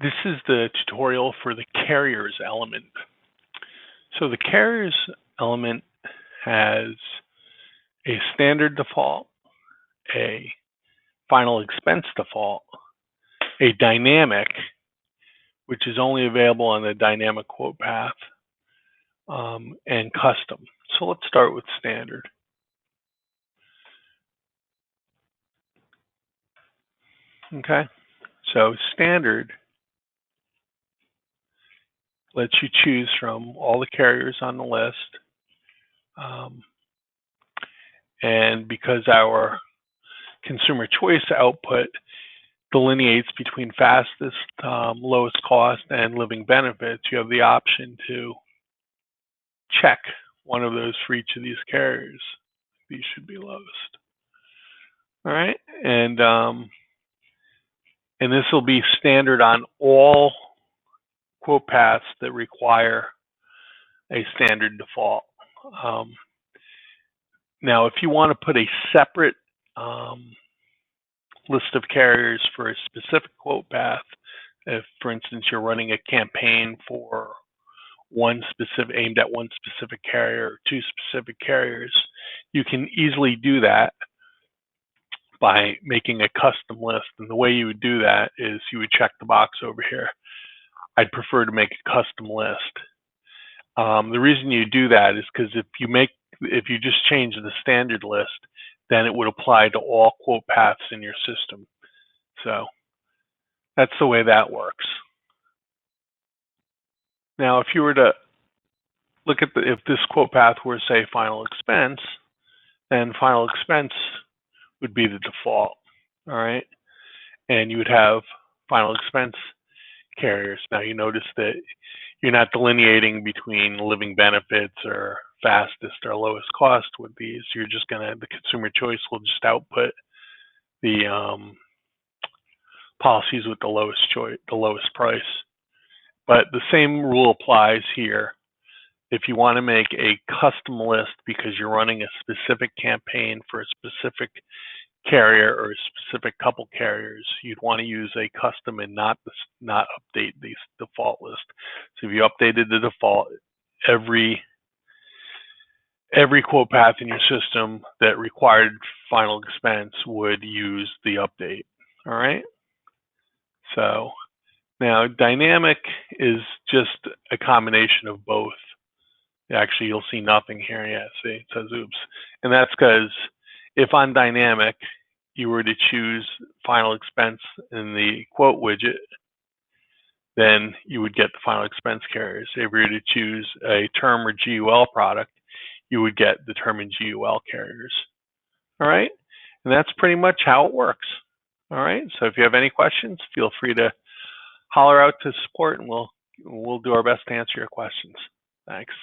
This is the tutorial for the carriers element. So the carriers element has a standard default, a final expense default, a dynamic, which is only available on the dynamic quote path, and custom. So let's start with standard. Okay, so standard lets you choose from all the carriers on the list. And because our consumer choice output delineates between fastest, lowest cost, and living benefits, you have the option to check one of those for each of these carriers. These should be lowest. All right, and this will be standard on all quote paths that require a standard default. Now, if you want to put a separate list of carriers for a specific quote path, if, for instance, you're running a campaign for aimed at one specific carrier or two specific carriers, you can easily do that by making a custom list. And the way you would do that is you would check the box over here. I'd prefer to make a custom list. The reason you do that is because if you just change the standard list, then it would apply to all quote paths in your system. So that's the way that works. Now, if you were to look at if this quote path were, say, final expense, then final expense would be the default, all right? And you would have final expense carriers. Now, you notice that you're not delineating between living benefits or fastest or lowest cost with these. You're just the consumer choice will just output the policies with the lowest price. But the same rule applies here. If you want to make a custom list because you're running a specific campaign for a specific carrier or a specific couple carriers, you'd want to use a custom and not update the default list. So if you updated the default, every quote path in your system that required final expense would use the update. All right. So now dynamic is just a combination of both. Actually, you'll see nothing here yet. See, it says oops. And that's because if on dynamic, you were to choose final expense in the quote widget, then you would get the final expense carriers. If you were to choose a term or GUL product, you would get the term and GUL carriers. All right. And that's pretty much how it works. All right. So if you have any questions, feel free to holler out to support and we'll do our best to answer your questions. Thanks.